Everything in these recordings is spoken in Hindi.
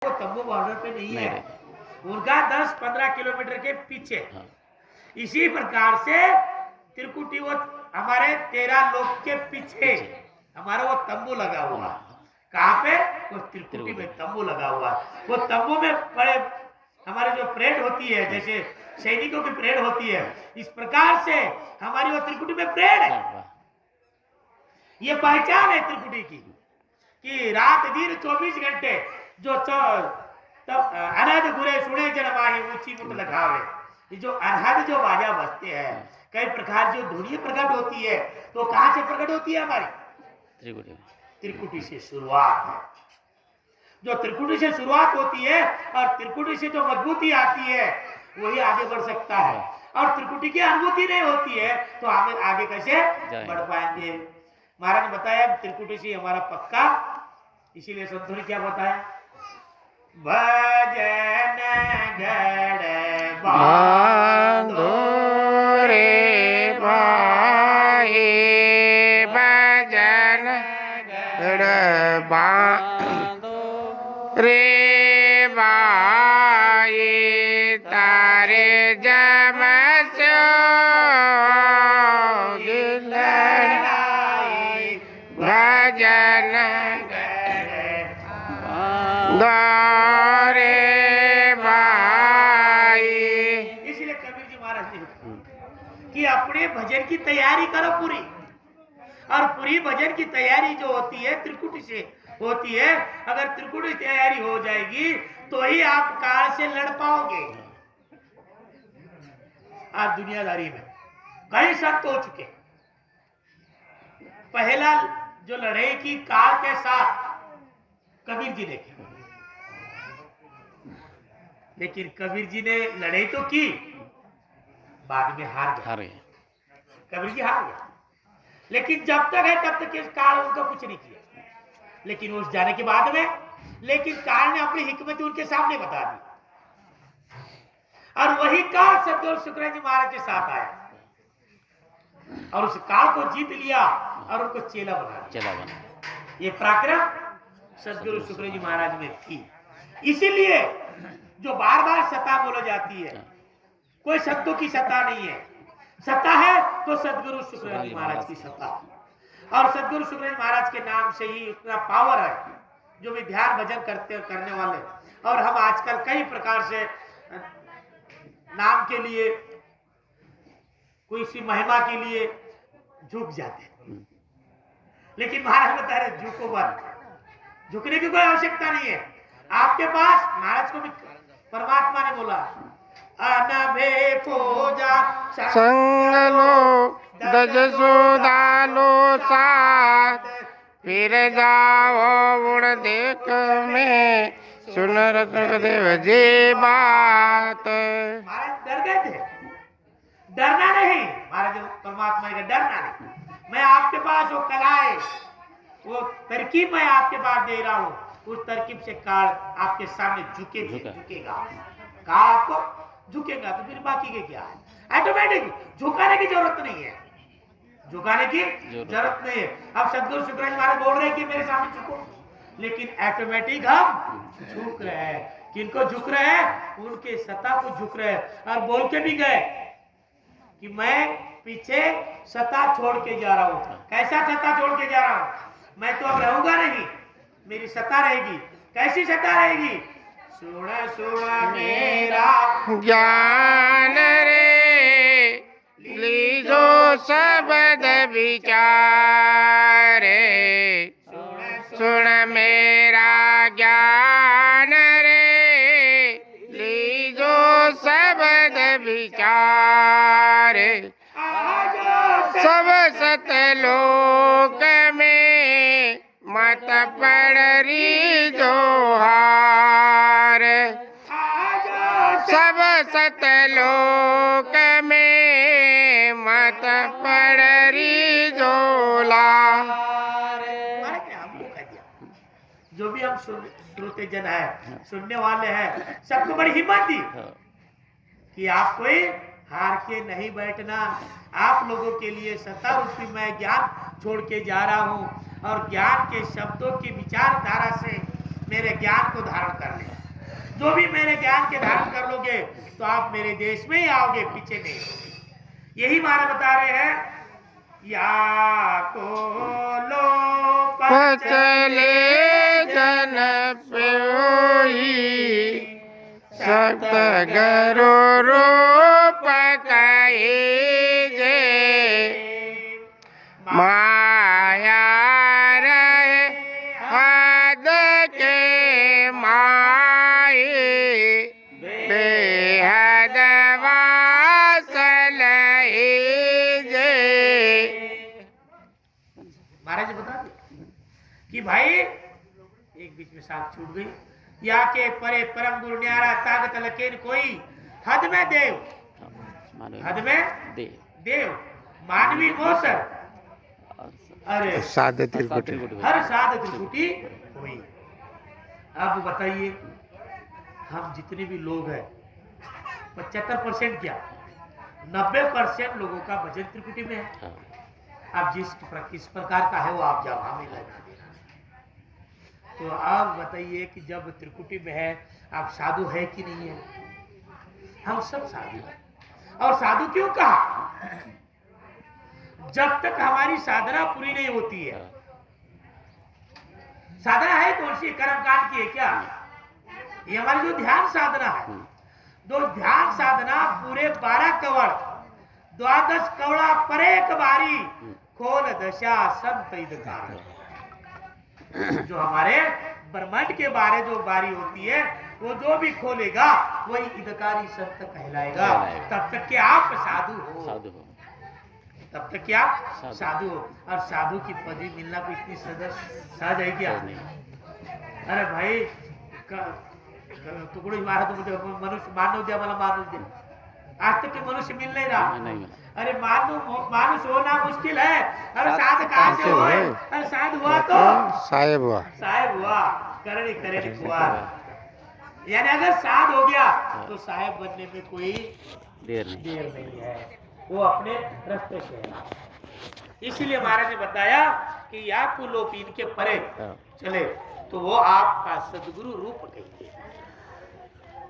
वो तंबू बॉर्डर पे नहीं है, उनका 10-15 किलोमीटर के पीछे। इसी प्रकार से त्रिकुटी वो हमारे 13 लोग के पीछे हमारा वो तंबू लगा हुआ। कहाँ पे? वो त्रिकुटी में तंबू लगा हुआ। वो तंबू में बड़े हमारे जो परेड होती है, जैसे सैनिकों की परेड होती है, इस प्रकार से हमारी वो त्रिकुटी में परेड है। ये पहचान है त्रिकुटी की कि रात दिन 24 घंटे जो अनहद गुरे सुने जनमाही ऊंची मुट लगावे, ये जो अनहद जो बाजा बजते हैं, कई प्रकार जो धुनी प्रकट होती है, तो कहां से प्रकट होती है? हमारी त्रिकुटी से शुरुआत है। जो त्रिकुटी से शुरुआत होती है और त्रिकुटी से जो मजबूती आती है वही आगे बढ़ सकता है, और त्रिकुटी की अनुभूति नहीं होती है तो हमें आगे कैसे बढ़ पाएंगे? महाराज ने बताया त्रिकुटी से हमारा पक्का, इसीलिए संतों ने क्या बताया? भजन गढ़ बांधो रे भाई, भजन गढ़ बांधो रे भाई, तारे जमसो भजन गरे भाई। इसलिए कबीर जी महाराज ने कि अपने भजन की तैयारी करो पूरी, और पूरी भजन की तैयारी जो होती है त्रिकुटी से होती है। अगर त्रिकुटी तैयारी हो जाएगी तो ही आप काल से लड़ पाओगे। आज दुनियादारी में कई संत हो चुके, पहला जो लड़ाई की काल के साथ कबीर जी ने की, लेकिन कबीर जी ने लड़ाई तो की, बाद में हार गए। कबीर जी हार गए, लेकिन जब तक है तब तक इस काल उनका कुछ नहीं किया। लेकिन उस जाने के बाद में लेकिन काल ने अपनी हिकमत उनके सामने बता दी, और वही काल सदगुरु शुक्राचार्य जी महाराज के साथ आया और उस काल को जीत लिया और उनको चेला बना। ये पराक्रम सदगुरु शुक्राचार्य जी महाराज में थी। इसीलिए जो बार बार सत्ता बोला जाती है, कोई संतों की सत्ता नहीं है। सत्ता है तो सदगुरु शुक्राचार्य जी महाराज की सत्ता, और सदगुरु शुक्राचार्य जी महाराज के नाम से ही इतना पावर है। जो भी ध्यान भजन करने वाले, और हम आजकल कई प्रकार से नाम के लिए, कोई सी महिमा के लिए झुक जाते हैं, लेकिन महाराज बता रहे झुको मत, झुकने की कोई आवश्यकता नहीं है। आपके पास महाराज को भी परमात्मा ने बोला, अनभे पूजा संगलो दज सुदालो साथ, फिर जाओ गुण देख में सुन रत्न देव जी बात। महाराज डर गए थे, डरना नहीं। महाराज परमात्मा का डरना नहीं। मैं आपके पास वो कलाएं, वो तरकीब मैं आपके पास दे रहा हूँ, उस तरकीब से काल आपके सामने झुकेगा। काल आपको झुकेगा तो फिर बाकी के क्या है? ऑटोमेटिक झुकाने की जरूरत नहीं है, झुकाने की जरूरत नहीं है। अब सदगुरु शुक्राचार्य महाराज बोल रहे हैं कि मेरे सामने झुको, लेकिन ऑटोमेटिक हम झुक रहे हैं। किनको झुक रहे हैं? उनके सत्ता को झुक रहे हैं, और बोल के भी गए कि मैं पीछे सत्ता छोड़ के जा रहा हूं। कैसा सत्ता छोड़ के जा रहा हूं? मैं तो अब रहूंगा नहीं, मेरी सत्ता रहेगी। कैसी सत्ता रहेगी? सुन सुन मेरा ज्ञान रे, लीजो शब्द विचारे, सुन मेरा ज्ञान रे, लीजो शब्द विचारे। सब सतलोक में मत पड़री जोहार, सब सतलोक में मत पड़री जोला। जो भी हम श्रोते जन है, सुनने वाले हैं, सबको बड़ी हिम्मत दी कि आप कोई हार के नहीं बैठना। आप लोगों के लिए सत्ता रूपी मैं ज्ञान छोड़ के जा रहा हूं, और ज्ञान के शब्दों की विचारधारा से मेरे ज्ञान को धारण कर ले। जो भी मेरे ज्ञान के धारण कर लोगे तो आप मेरे देश में ही आओगे, पीछे नहीं होगे। यही महाराज बता रहे हैं, या को लो पचले जन प्योई सत गरु रूप कहे जे माया रहे हद के माए बेहद वासल जे। महाराज जी बता दे कि भाई एक बीच में सांस छूट गई, या के परे परम गुरु न्यारा ताकत लकेन कोई हद में देव, हद में देव मानवी मोसर अरे साध त्रिकुटी हर साध त्रिकुटी हुई। अब बताइए, हम जितने भी लोग हैं 75% क्या 90% लोगों का भजन त्रिकुटी में है। अब किस प्रकार का है वो आप जाओ, हमें लगा देना। तो आप बताइए कि जब त्रिकुटी में है, आप साधु है कि नहीं है? हम सब साधु हैं। और साधु क्यों कहा? जब तक हमारी साधना पूरी नहीं होती है। साधना है कौन सी? कर्मकांड की है क्या? ये हमारी जो ध्यान साधना है, जो ध्यान साधना पूरे 12 कवड़ 12 कवड़ा पर एक बारी खोल दशा संत इदकार। जो हमारे ब्रह्मांड के बारे जो बारी होती है, वो जो भी खोलेगा वही इदकारी संत कहलाएगा। तब तक कि आप साधु हो, तब तक क्या साधु हो। और साधु की पदवी मिलना कोई इतनी सहज है क्या? अरे भाई टुकड़ी मारा तो मुझे मनुष्य मानव दिया, मला मानुष दिया। आज तक के मनुष्य मिल नहीं रहा। अरे मानुष होना मुश्किल है। अरे साध कहाँ से हुआ? अरे साध हुआ तो साहेब हुआ, साहेब हुआ, करणी करणी कुंवर। यानी अगर साध हो गया तो साहेब बनने में कोई देर नहीं है, वो अपने रास्ते से है। इसीलिए महाराज ने बताया कि या कुलोप इनके परे चले तो वो आपका सदगुरु रूप कहिए।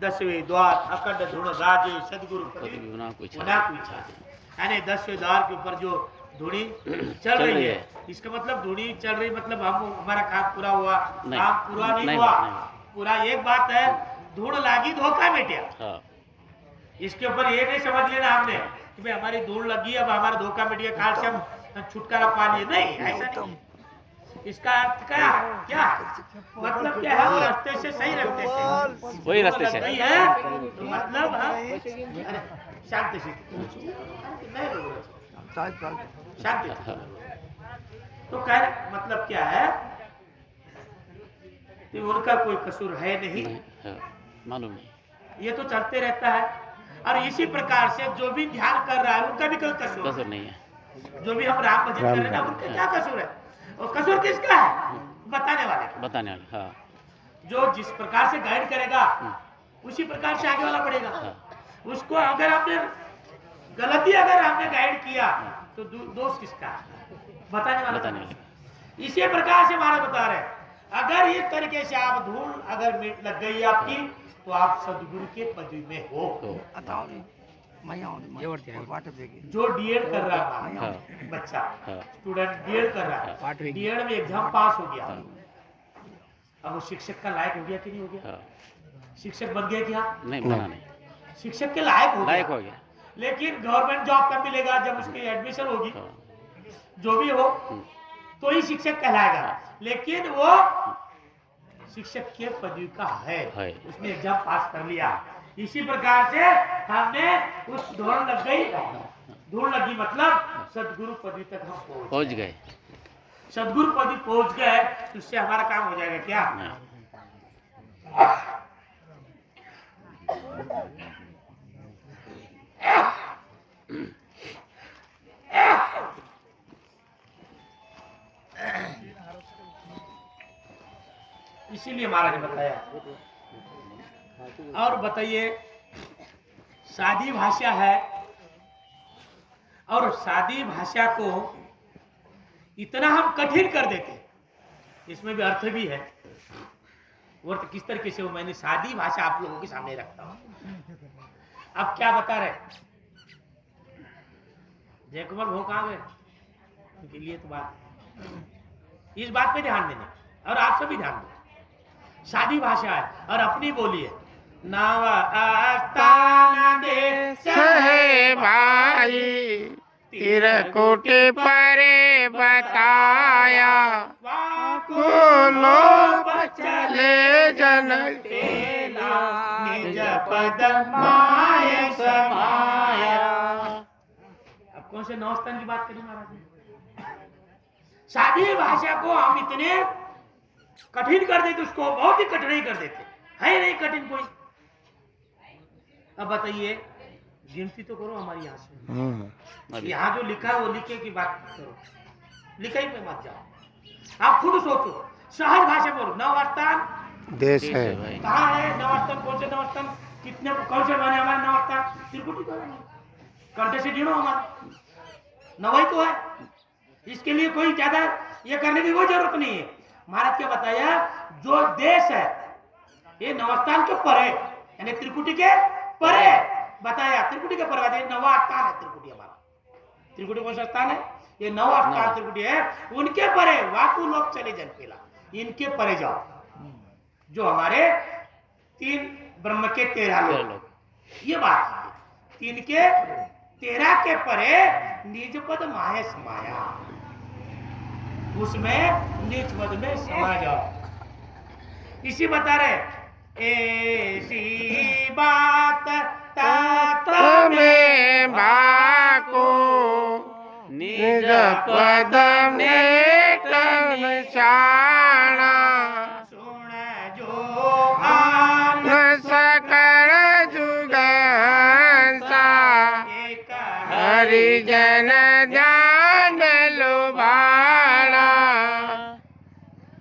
10वें द्वार अखंड धुन राजे सदगुरु यानी 10वें द्वार के ऊपर जो धुनी चल रही है, इसका मतलब धुनी चल रही मतलब हमारा काम पूरा हुआ, काम पूरा नहीं हुआ। पूरा एक बात है, धूड़ लागी धोखा मिटिया। इसके ऊपर ये नहीं समझ लेना हमने कि भाई हमारी धूड़ लगी अब हमारा धोखा मिटिया, काल से हम छुटकारा पा लिए, नहीं, ऐसा नहीं। इसका अर्थ क्या क्या मतलब क्या है? वो रास्ते से, सही रास्ते से, वही रास्ते से है तो मतलब शांति से शांति। तो कह मतलब क्या है कि उनका कोई कसूर है नहीं, मालूम नहीं, ये तो चलते रहता है। और इसी प्रकार से जो भी ध्यान कर रहा है उनका भी कोई कसूर नहीं है। जो भी हम राम भजन कर रहे हैं ना, उनका क्या कसूर है? और कसूर किसका है? बताने वाले। हाँ। जो जिस प्रकार से गाइड करेगा उसी प्रकार से आगे वाला बढ़ेगा। उसको अगर आपने गलती अगर आपने गाइड किया तो दोष किसका? बताने वाला। इसी प्रकार से महाराज बता रहे हैं, अगर इस तरीके से आप धूल अगर लग गई आपकी तो आप सदगुरु के पदवी में हो। जो डीएड कर रहा है बच्चा, स्टूडेंट डीएड कर रहा है, डीएड में एग्जाम पास हो गया, अब वो शिक्षक का लायक हो गया कि नहीं हो गया? शिक्षक बन गया क्या? नहीं, शिक्षक के लायक हो गया। लेकिन गवर्नमेंट जॉब कब मिलेगा? जब उसकी एडमिशन होगी, जो भी हो तो ही शिक्षक कहलाएगा। लेकिन वो शिक्षक के पदवी का है, उसने एग्जाम पास कर लिया। इसी प्रकार से हमने उस धूल लग गई, धूल लगी मतलब सदगुरु पदवी तक हम पहुंच गए। सदगुरु पदवी पहुंच गए तो उससे हमारा काम हो जाएगा क्या? इसीलिए महाराज ने बताया। और बताइए, सादी भाषा है और सादी भाषा को इतना हम कठिन कर देते, इसमें भी अर्थ भी है वर्त किस तरीके से हो, मैंने सादी भाषा आप लोगों के सामने रखता हूं। अब क्या बता रहे जय कुमार वो कहाँ गए, उनके लिए तो बात, इस बात पे ध्यान देना और आप सभी ध्यान दो। सादी भाषा है और अपनी बोली है। नव आस्थान देश सहे भाई तिरकुटी परे बताया बोलो चले जन तेला निज पद माय समाया। अब कौन से नौस्थान की बात करें महाराज? सादी भाषा को हम इतने कठिन कर देते, उसको बहुत ही कठिनाई कर देते, है नहीं कठिन कोई। अब बताइए, गिनती तो करो हमारी यहाँ से, यहाँ जो लिखा है वो लिखे की बात करो, लिखाई पे मत जाओ। आप खुद सोचो, सहज भाषा बोलो। नवस्थान देश है कहाँ है? नवस्थान कौन से नवस्थान, कितने कौन से बने हमारे नवस्थान? त्रिकुटी तो है, कंटे से गिनो हमारा नवई तो है। इसके लिए कोई ज्यादा ये करने की कोई जरूरत नहीं है। महाराज क्या बताया, जो देश है ये नवस्थान के परे, यानी त्रिकुटी के परे बताया। त्रिकुटी के परे बताया, नवा स्थान है त्रिकुटी हमारा। त्रिकुटी कौन सा स्थान है? ये नवा स्थान त्रिकुटी है, उनके परे वाकु लोक चले जन पेला, इनके परे जाओ। जो हमारे 3 ब्रह्म के 13 लोग, ये बात है। 3 के 13 के परे निज पद माहे समाया, उसमें निज पद में समा जाओ। इसी बता रहे, ऐसी बात तात में भाको निज पद में शाणा सुन जो आन सकल जुगंसा एक हरिजन ध्यान लुभाना।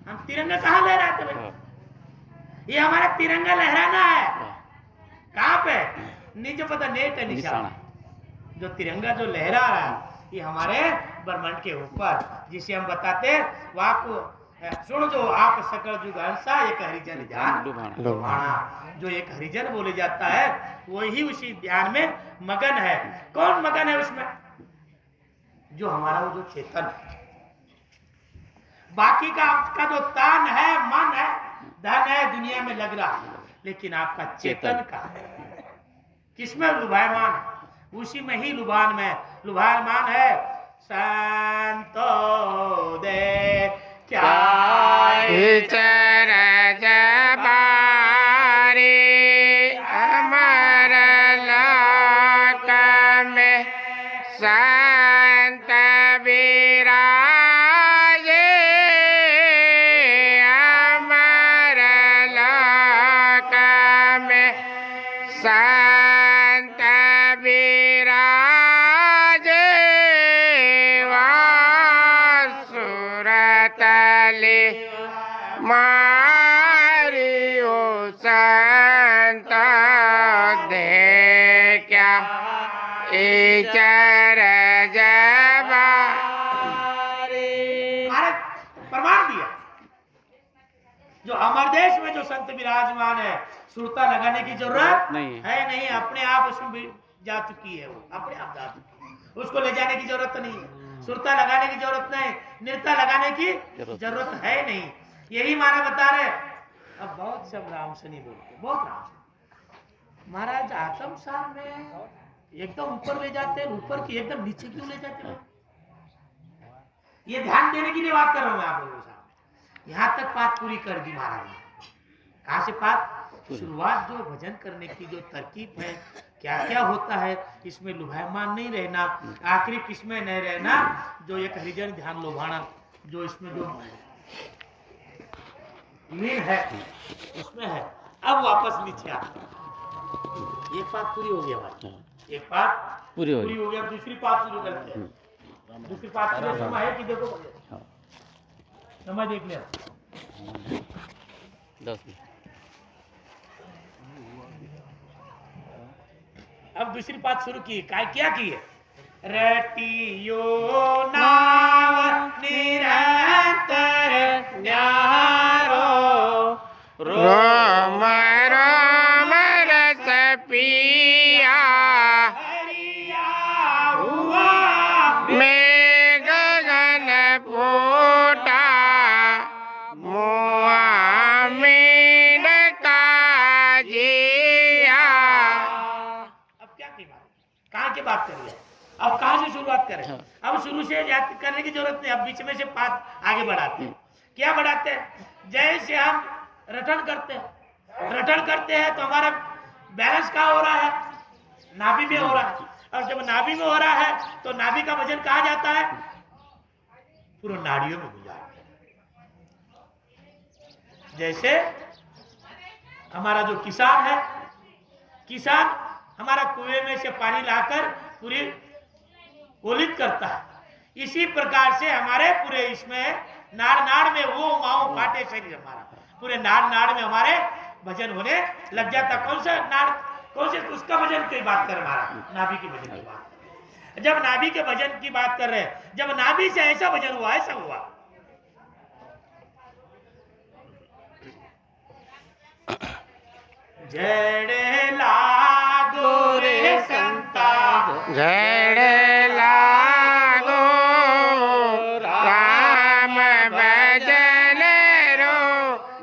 हम तिरंगा कहाँ लहराते भाई? ये हमारा तिरंगा लहराना है। कहाँ पे? निज पद नेट निशाना। जो तिरंगा जो लहरा रहा है ये हमारे ब्रह्मांड के ऊपर, जिसे हम बताते वाकु सुन जो आप सकल जुगंसा एक हरिजन ध्यान लुभाना। जो एक हरिजन बोले जाता है वही उसी ध्यान में मगन है। कौन मगन है उसमें? जो हमारा वो जो चेतन है। बाकी का आपका जो तान है, मन है, धन है, दुनिया में लग रहा है, लेकिन आपका चेतन का है किसमें लुभायमान है? उसी में ही लुभायमान है। संतो दे क्या चर जबारे अमर लोक में संत विराजे अमर लोक में संत विराजे वासुरतले मारियो संत दे क्या चर जबा प्रमाण दिया। जो हमारे देश में जो संत विराजमान है, सुरता लगाने की जरूरत नहीं है नहीं, अपने आप उसमें भी जा चुकी है, वो अपने आप जा चुकी है, उसको ले जाने की जरूरत नहीं है। सुरता लगाने की जरूरत नहीं, नृत्य लगाने की जरूरत है नहीं। यही माना बता रहे। अब बहुत सब राम से नहीं बोलते, बहुत राम से। महाराज आत्म सार में एकदम ऊपर ले जाते हैं, ऊपर की एकदम नीचे क्यों ले जाते हैं? ये ध्यान देने के लिए बात कर रहा हूं मैं आप लोगों के साथ। यहाँ तक बात पूरी कर दी महाराज ने। कहाँ से बात? शुरुआत जो भजन करने की जो तरकीब है, क्या क्या होता है, इसमें लुभायमान नहीं रहना, आखिरी किसमें नहीं रहना, जो एक हरिजन ध्यान लुभाना, जो इसमें जो लीन है उसमें है। अब वापस नीचे आ, एक बात पूरी हो गई हमारी, एक बात पूरी हो हो गई। अब दूसरी बात शुरू करते हैं। दूसरी बात के लिए समय है कि देखो समय देख लिया 10 मिनट। अब दूसरी बात शुरू की, क्या की है? रटियो नाव निरंतर न्यारो रोम रोम रस पिया हरिया हुआ मैं गगन फूटा मुआ मीन का जिया। अब क्या की बात, कहाँ की बात कर रहे हैं? अब कहाँ से शुरुआत करें? अब शुरू से याद करने की जरूरत नहीं, अब बीच में से बात आगे बढ़ाते हैं। क्या बढ़ाते हैं? जैसे हम रटन करते हैं तो हमारा बैलेंस कहाँ हो रहा है? नाभि में हो रहा है। और जब नाभि में हो रहा है तो नाभि का वजन कहाँ जाता है? पूरा नाड़ियों में गुजारता है। जैसे हमारा जो किसान है, किसान हमारा कुएं में से पानी लाकर पूरी ओलित करता है, इसी प्रकार से हमारे पूरे इसमें नाड़ नाड़ में वो माओ फाटे शरीर हमारा, पूरे नाड़ नाड़ में हमारे भजन होने लग जाता। कौन सा नाड़, कौन से उसका भजन की बात कर, हमारा नाभि की भजन की बात। जब नाभि के भजन की बात कर रहे हैं, जब नाभि से ऐसा भजन हुआ, ऐसा हुआ जड़े लागो रे संता, जड़ लागो राम भजन रो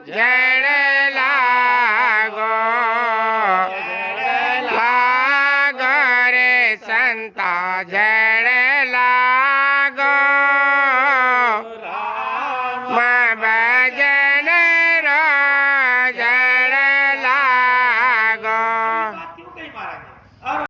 जड़ लागो लागो रे संता जड़ लागो